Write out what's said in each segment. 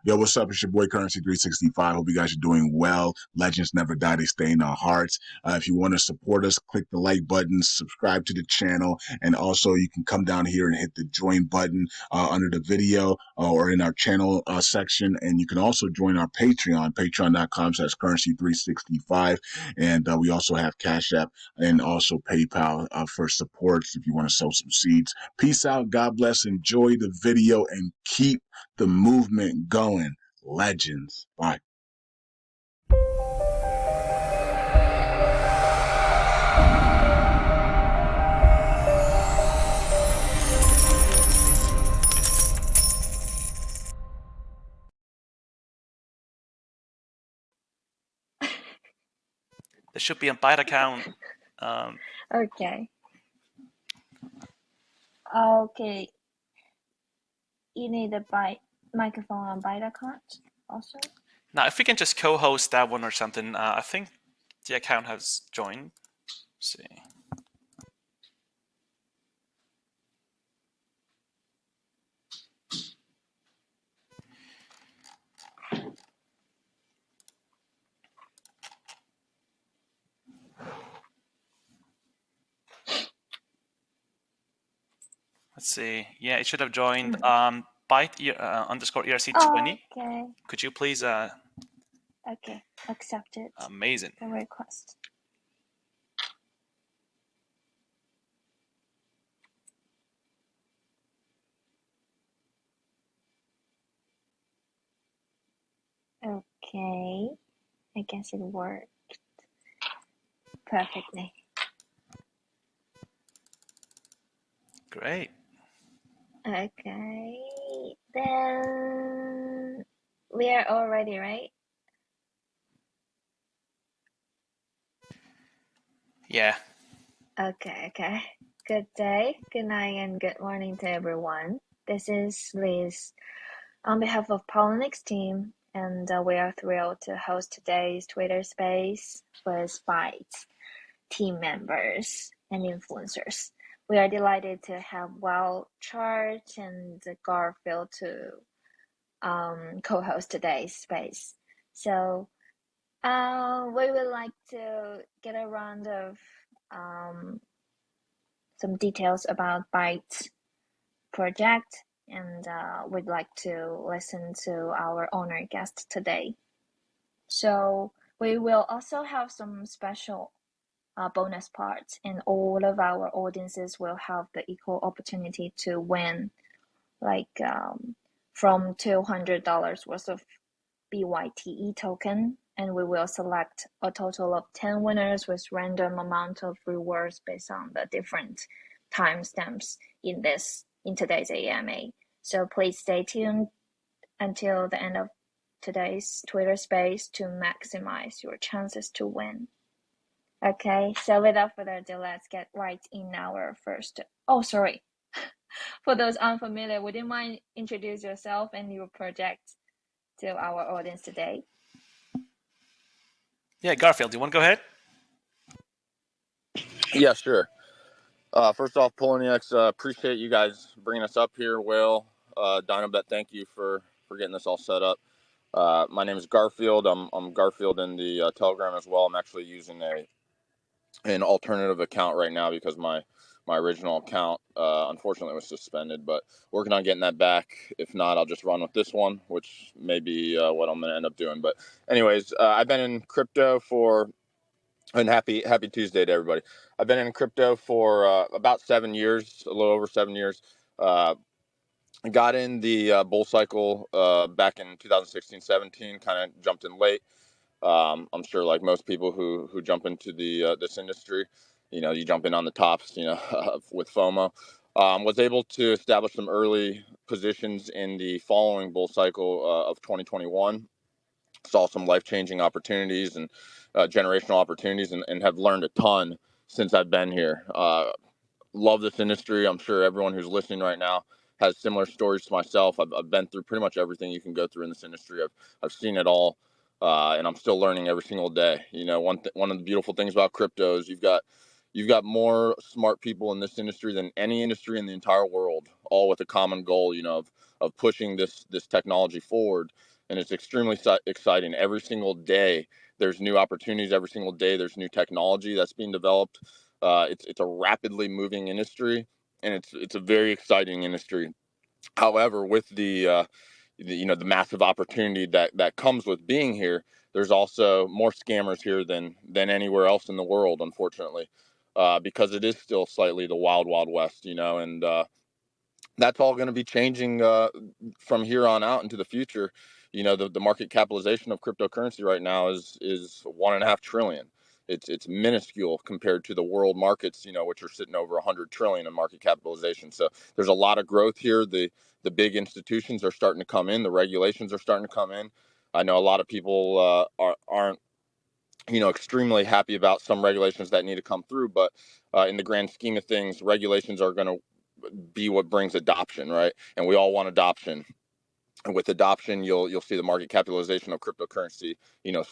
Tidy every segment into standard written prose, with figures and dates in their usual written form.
Yo, what's up? It's your boy Currency 365. Hope you guys are doing well. Legends never die, they stay in our hearts. If you want to support us, click the like button, subscribe to the channel, and also you can come down here and hit the join button under the video or in our channel section. And you can also join our Patreon, patreon.com/currency365. And we also have Cash App and also PayPal for supports if you want to sow some seeds. Peace out. God bless. Enjoy the video and keep the movement going. Legends. Bye. There should be a Byte account. Okay. Okay. You need a Byte microphone on Byte account also? Now, if we can just co-host that one or something, I think the account has joined. Let's see. Let's see. Yeah, it should have joined. Byte underscore ERC20. Okay. Could you please? Okay, accepted. Amazing. The request. Okay, I guess it worked perfectly. Great. Okay, then we are all ready, right? Yeah. Okay. Good day, good night, and good morning to everyone. This is Liz on behalf of Poloniex team, and we are thrilled to host today's Twitter space with Byte team members and influencers. We are delighted to have Charge and Garfield to co-host today's space. So we would like to get a round of some details about Byte project, and we'd like to listen to our honored guest today. So we will also have some special bonus parts, and all of our audiences will have the equal opportunity to win, like from $200 worth of BYTE token, and we will select a total of 10 winners with random amount of rewards based on the different timestamps in today's AMA. So please stay tuned until the end of today's Twitter space to maximize your chances to win. Okay, so without further ado, let's get right in our first. Oh, sorry. For those unfamiliar, would you mind introduce yourself and your project to our audience today? Yeah, Garfield, do you want to go ahead? Yeah, sure. First off, Poloniex, appreciate you guys bringing us up here. Will, Dinobet, thank you for getting this all set up. My name is Garfield. I'm Garfield in the Telegram as well. I'm actually using an alternative account right now because my original account unfortunately was suspended, but working on getting that back. If not, I'll just run with this one, which may be what I'm going to end up doing. But anyways, I've been in crypto for, and happy Tuesday to everybody. I've been in crypto for about 7 years, a little over 7 years. Got in the bull cycle back in 2016-17, kind of jumped in late. I'm sure, like most people who jump into the this industry, you jump in on the tops, with FOMO. Was able to establish some early positions in the following bull cycle of 2021. Saw some life-changing opportunities and generational opportunities, and have learned a ton since I've been here. Love this industry. I'm sure everyone who's listening right now has similar stories to myself. I've been through pretty much everything you can go through in this industry. I've seen it all, and I'm still learning every single day. One of the beautiful things about crypto is you've got more smart people in this industry than any industry in the entire world, all with a common goal, of pushing this technology forward. and it's extremely exciting. Every single day there's new opportunities. Every single day there's new technology that's being developed. It's a rapidly moving industry, and it's a very exciting industry. However, with the massive opportunity that comes with being here, there's also more scammers here than anywhere else in the world, unfortunately, because it is still slightly the wild west, and that's all going to be changing from here on out into the future. The market capitalization of cryptocurrency right now is 1.5 trillion. It's minuscule compared to the world markets, which are sitting over 100 trillion in market capitalization. So there's a lot of growth here. The big institutions are starting to come in. The regulations are starting to come in. I know a lot of people aren't extremely happy about some regulations that need to come through, but in the grand scheme of things, regulations are going to be what brings adoption, right? And we all want adoption. And with adoption, you'll see the market capitalization of cryptocurrency,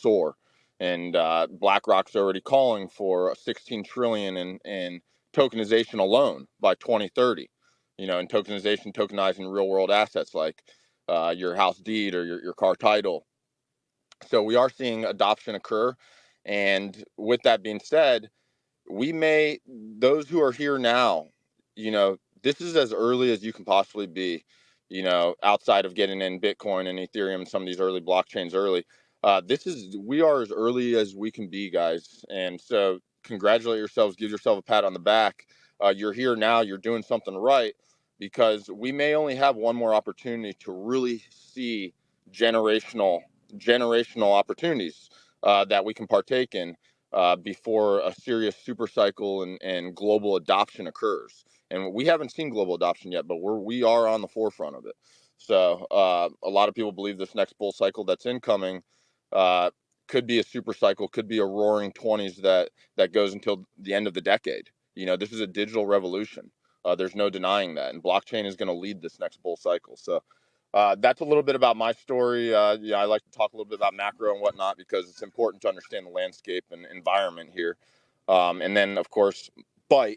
soar. And BlackRock's already calling for 16 trillion in tokenization alone by 2030. And tokenizing real world assets like your house deed or your car title. So we are seeing adoption occur. And with that being said, those who are here now, this is as early as you can possibly be, outside of getting in Bitcoin and Ethereum and some of these early blockchains early. We are as early as we can be, guys. And so congratulate yourselves, give yourself a pat on the back. You're here now, you're doing something right, because we may only have one more opportunity to really see generational opportunities that we can partake in before a serious super cycle and global adoption occurs. And we haven't seen global adoption yet, but we are on the forefront of it. So a lot of people believe this next bull cycle that's incoming could be a super cycle, could be a roaring 20s that goes until the end of the decade. This is a digital revolution. There's no denying that. And blockchain is going to lead this next bull cycle. So that's a little bit about my story. I like to talk a little bit about macro and whatnot because it's important to understand the landscape and environment here. And then, of course, Byte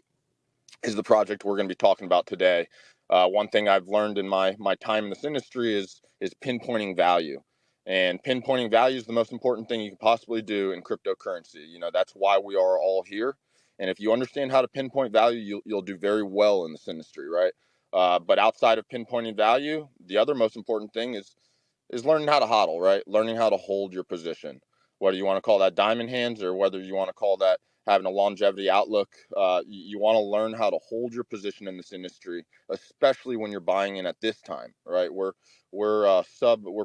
is the project we're going to be talking about today. One thing I've learned in my time in this industry is pinpointing value. And pinpointing value is the most important thing you can possibly do in cryptocurrency. That's why we are all here. And if you understand how to pinpoint value, you'll do very well in this industry, right? But outside of pinpointing value, the other most important thing is learning how to hodl, right? Learning how to hold your position. Whether you want to call that diamond hands or whether you want to call that having a longevity outlook, you want to learn how to hold your position in this industry, especially when you're buying in at this time, right? We're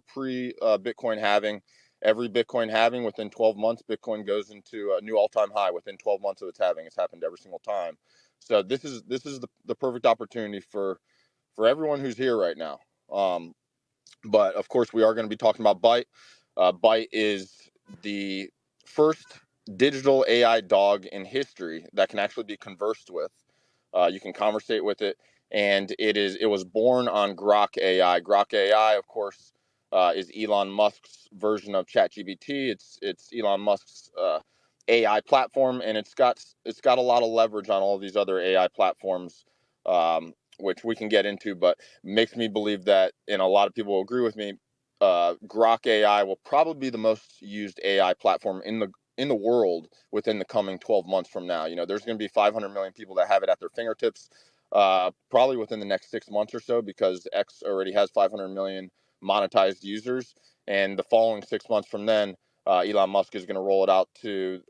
pre Bitcoin halving. Every Bitcoin halving within 12 months, Bitcoin goes into a new all-time high within 12 months of its halving. It's happened every single time. So this is the perfect opportunity for everyone who's here right now. But of course, we are going to be talking about Byte. Byte is the first digital AI dog in history that can actually be conversed with. You can conversate with it, and it was born on Grok AI. Grok AI, of course, is Elon Musk's version of ChatGPT. It's Elon Musk's AI platform, and it's got a lot of leverage on all of these other AI platforms, which we can get into, but makes me believe that, and a lot of people will agree with me, Grok AI will probably be the most used AI platform in the world within the coming 12 months from now. There's going to be 500 million people that have it at their fingertips, probably within the next 6 months or so, because X already has 500 million monetized users, and the following 6 months from then, Elon Musk is going to roll it out to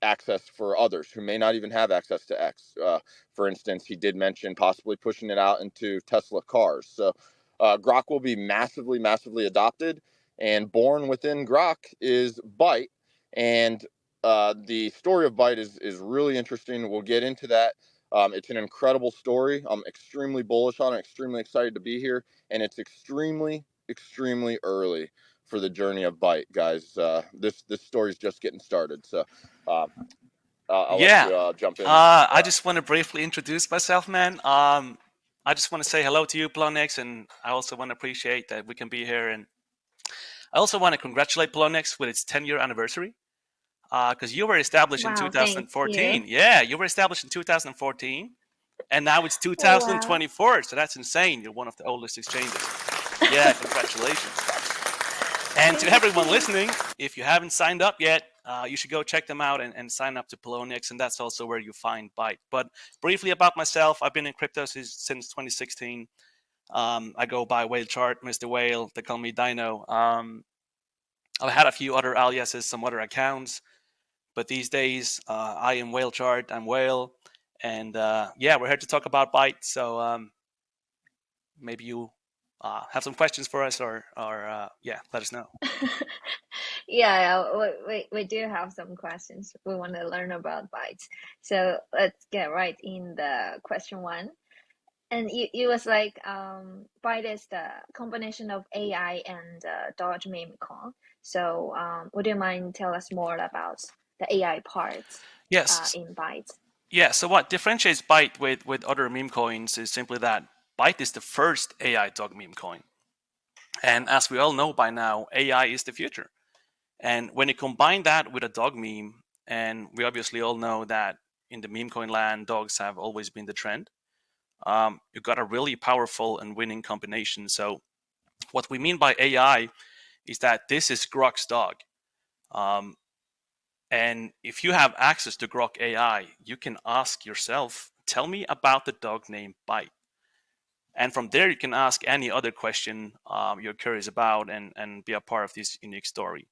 access for others who may not even have access to X. For instance, he did mention possibly pushing it out into Tesla cars. So Grok will be massively, massively adopted, and born within Grok is Byte. And the story of Byte is really interesting. We'll get into that. It's an incredible story. I'm extremely bullish on it, extremely excited to be here, and it's extremely, extremely early for the journey of Byte, guys. This story is just getting started. So I'll let you jump in. I just want to briefly introduce myself, man. I just want to say hello to you, Poloniex, and I also want to appreciate that we can be here. And I also want to congratulate Poloniex with its 10-year anniversary, because you were established in Wow, thank 2014. you. Yeah, you were established in 2014, and now it's Wow. 2024. So that's insane. You're one of the oldest exchanges. Yeah, congratulations. And to everyone listening, if you haven't signed up yet, you should go check them out and sign up to Poloniex, and that's also where you find Byte. But briefly about myself, I've been in crypto since 2016. I go by Whale Chart, Mr. Whale. They call me Dino. I've had a few other aliases, some other accounts, but these days I am Whale Chart. I'm Whale, and yeah, we're here to talk about Byte. So maybe you have some questions for us, or yeah, let us know. Yeah, we do have some questions. We want to learn about bytes. So let's get right in the question one. And it was like byte is the combination of AI and Dodge meme call. So would you mind tell us more about the AI part Yes. in byte? Yeah. So what differentiates Byte with other meme coins is simply that Byte is the first AI dog meme coin, and as we all know by now, AI is the future. And when you combine that with a dog meme, and we obviously all know that in the meme coin land, dogs have always been the trend. You've got a really powerful and winning combination. So what we mean by AI is that this is Grok's dog. Um, and if you have access to Grok AI, you can ask yourself, tell me about the dog named Byte. And from there, you can ask any other question you're curious about and be a part of this unique story.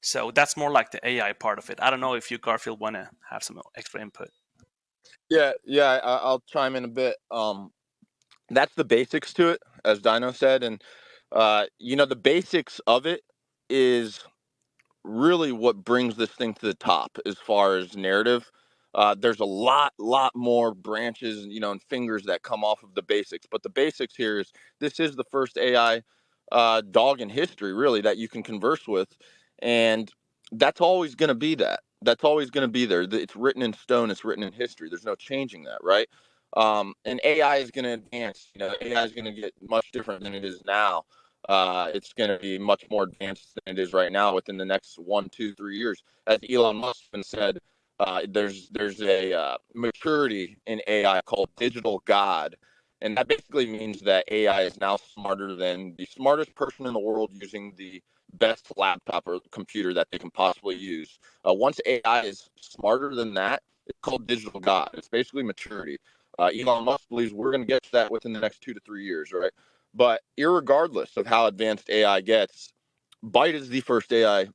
So that's more like the AI part of it. I don't know if you, Garfield, want to have some extra input. Yeah, I'll chime in a bit. That's the basics to it, as Dino said, and the basics of it is really what brings this thing to the top as far as narrative. There's a lot more branches, and fingers that come off of the basics. But the basics here is this is the first AI dog in history, really, that you can converse with, and that's always going to be that. That's always going to be there. It's written in stone. It's written in history. There's no changing that, right? And AI is going to advance. AI is going to get much different than it is now. It's going to be much more advanced than it is right now within the next 1, 2, 3 years. As Elon Musk said, there's a maturity in AI called digital God, and that basically means that AI is now smarter than the smartest person in the world using the best laptop or computer that they can possibly use. Once AI is smarter than that, it's called digital God. It's basically maturity. Elon Musk believes we're going to get to that within the next 2 to 3 years, right? But irregardless of how advanced AI gets, Byte is the first AI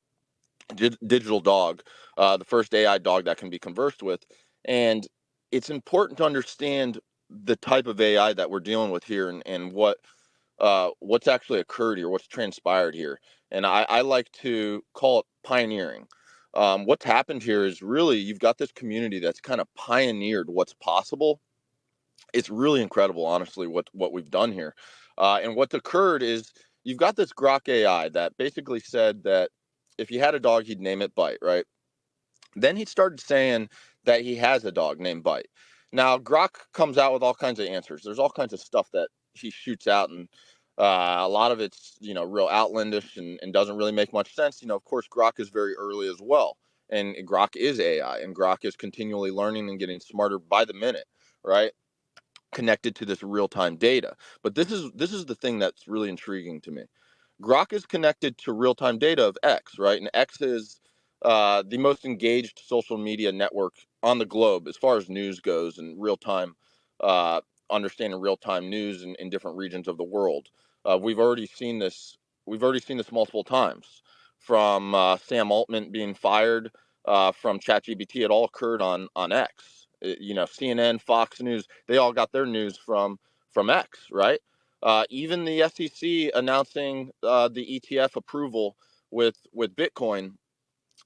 digital dog, the first AI dog that can be conversed with. And it's important to understand the type of AI that we're dealing with here and what's actually occurred here, what's transpired here. And I like to call it pioneering. What's happened here is really you've got this community that's kind of pioneered what's possible. It's really incredible, honestly, what we've done here. And what's occurred is you've got this Grok AI that basically said that if he had a dog, he'd name it Byte, right? Then he started saying that he has a dog named Byte. Now, Grok comes out with all kinds of answers. There's all kinds of stuff that he shoots out, and a lot of it's real outlandish and doesn't really make much sense. Of course, Grok is very early as well, and Grok is AI, and Grok is continually learning and getting smarter by the minute, right? Connected to this real-time data. But this is the thing that's really intriguing to me. Grok is connected to real-time data of X, right? And X is the most engaged social media network on the globe as far as news goes and real-time understanding real-time news in different regions of the world. We've already seen this. We've already seen this multiple times, from Sam Altman being fired from ChatGPT. It all occurred on X. CNN, Fox News, they all got their news from X, right? Even the SEC announcing the ETF approval with Bitcoin,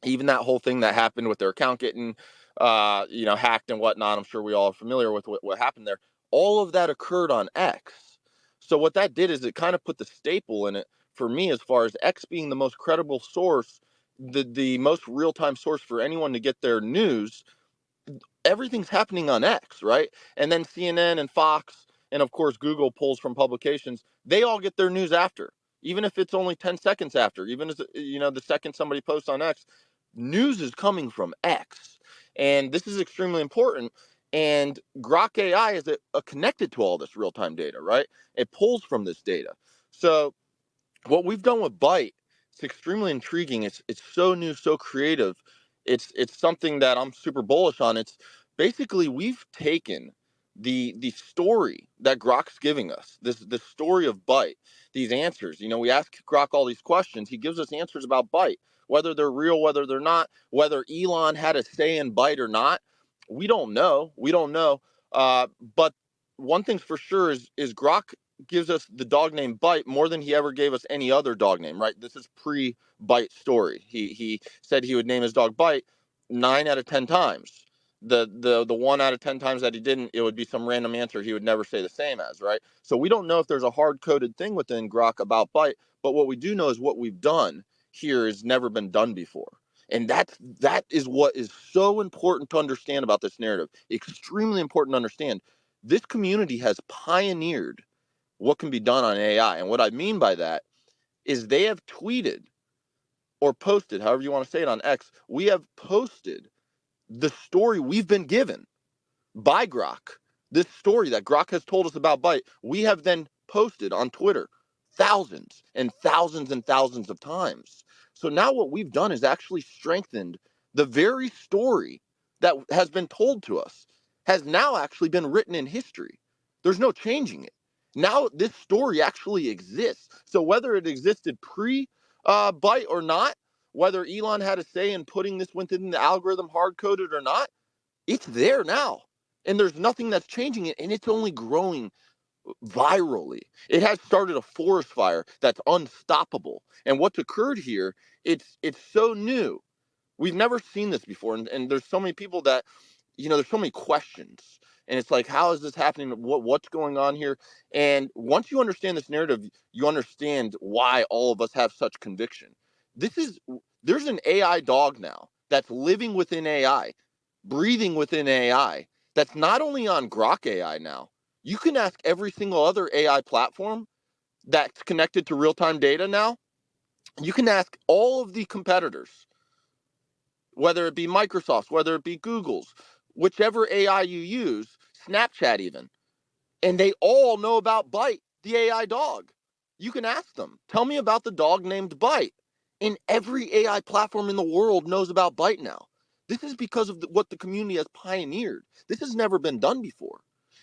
even that whole thing that happened with their account getting hacked and whatnot. I'm sure we all are familiar with what happened there. All of that occurred on X. So what that did is it kind of put the staple in it for me as far as X being the most credible source, the most real-time source for anyone to get their news. Everything's happening on X, right? And then CNN and Fox and of course Google pulls from publications. They all get their news after, even if it's only 10 seconds after, even as the second somebody posts on X, news is coming from X. And this is extremely important. And Grok AI is connected to all this real-time data, right? It pulls from this data. So what we've done with Byte, it's extremely intriguing. It's so new, so creative. It's something that I'm super bullish on. It's basically we've taken the story that Grok's giving us, this story of Byte, these answers. We ask Grok all these questions. He gives us answers about Byte, whether they're real, whether they're not, whether Elon had a say in Byte or not. We don't know. We don't know. But one thing's for sure is Grok gives us the dog name Byte more than he ever gave us any other dog name, right? This is pre-Byte story. He said he would name his dog Byte 9 out of 10 times. The 1 out of 10 times that he didn't, it would be some random answer he would never say the same as, right? So we don't know if there's a hard-coded thing within Grok about Byte, but what we do know is what we've done here has never been done before. And that is what is so important to understand about this narrative. Extremely important to understand. This community has pioneered what can be done on AI. And what I mean by that is they have tweeted or posted, however you want to say it on X, we have posted the story we've been given by Grok. This story that Grok has told us about Byte, we have then posted on Twitter thousands and thousands and thousands of times. So now what we've done is actually strengthened the very story that has been told to us, has now actually been written in history. There's no changing it. Now this story actually exists. So whether it existed pre Byte or not, whether Elon had a say in putting this within the algorithm hard coded or not, it's there now. And there's nothing that's changing it. And it's only growing virally. It has started a forest fire that's unstoppable. And what's occurred here, it's so new. We've never seen this before. And there's so many people that, there's so many questions. And it's like, how is this happening? What's going on here? And once you understand this narrative, you understand why all of us have such conviction. There's an AI dog now that's living within AI, breathing within AI, that's not only on Grok AI now. You can ask every single other AI platform that's connected to real-time data now. You can ask all of the competitors, whether it be Microsoft's, whether it be Google's, whichever AI you use, Snapchat even, and they all know about Byte, the AI dog. You can ask them, tell me about the dog named Byte. And every AI platform in the world knows about Byte now. This is because of what the community has pioneered. This has never been done before.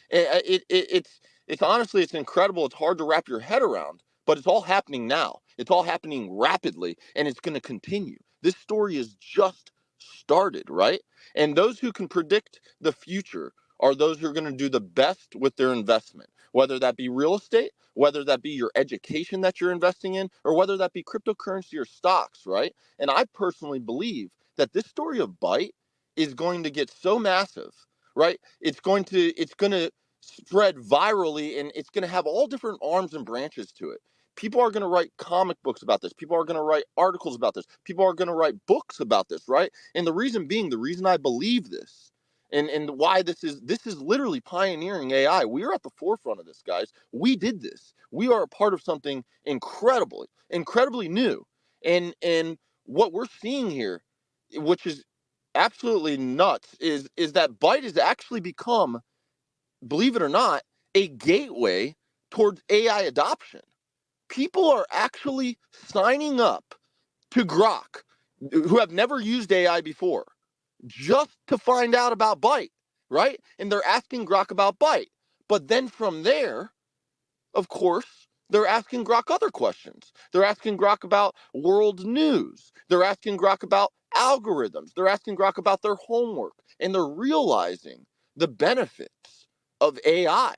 It's honestly, it's incredible. It's hard to wrap your head around, but it's all happening now. It's all happening rapidly, and it's going to continue. This story is just started, right? And those who can predict the future are those who are going to do the best with their investment, whether that be real estate, whether that be your education that you're investing in, or whether that be cryptocurrency or stocks, right? And I personally believe that this story of Byte is going to get so massive, right? It's going to spread virally, and it's going to have all different arms and branches to it. People are going to write comic books about this. People are going to write articles about this. People are going to write books about this, right? And the reason being, the reason I believe this and why this is literally pioneering AI. We're at the forefront of this, guys. We did this. We are a part of something incredibly new. And what we're seeing here, which is absolutely nuts, is that Byte has actually become, believe it or not, a gateway towards AI adoption. People are actually signing up to Grok who have never used AI before just to find out about Byte, right? And they're asking Grok about Byte. But then from there, of course, they're asking Grok other questions. They're asking Grok about world news. They're asking Grok about algorithms. They're asking Grok about their homework. And they're realizing the benefits of AI.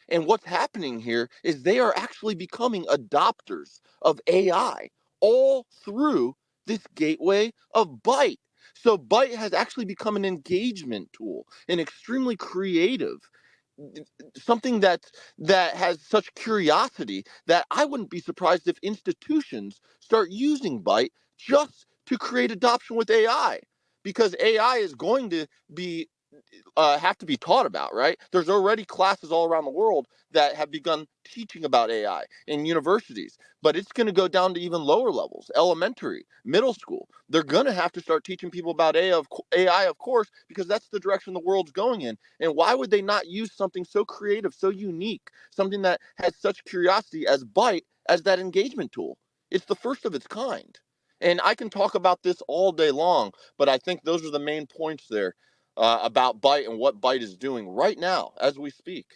And what's happening here is they are actually becoming adopters of AI all through this gateway of Byte. So Byte has actually become an engagement tool, an extremely creative, something that has such curiosity that I wouldn't be surprised if institutions start using Byte just to create adoption with AI, because AI is going to be have to be taught about, right? There's already classes all around the world that have begun teaching about AI in universities, but it's going to go down to even lower levels, elementary, middle school. They're going to have to start teaching people about AI, of course, because that's the direction the world's going in. And why would they not use something so creative, so unique, something that has such curiosity as Byte as that engagement tool? It's the first of its kind. And I can talk about this all day long, but I think those are the main points there about Byte and what Byte is doing right now as we speak.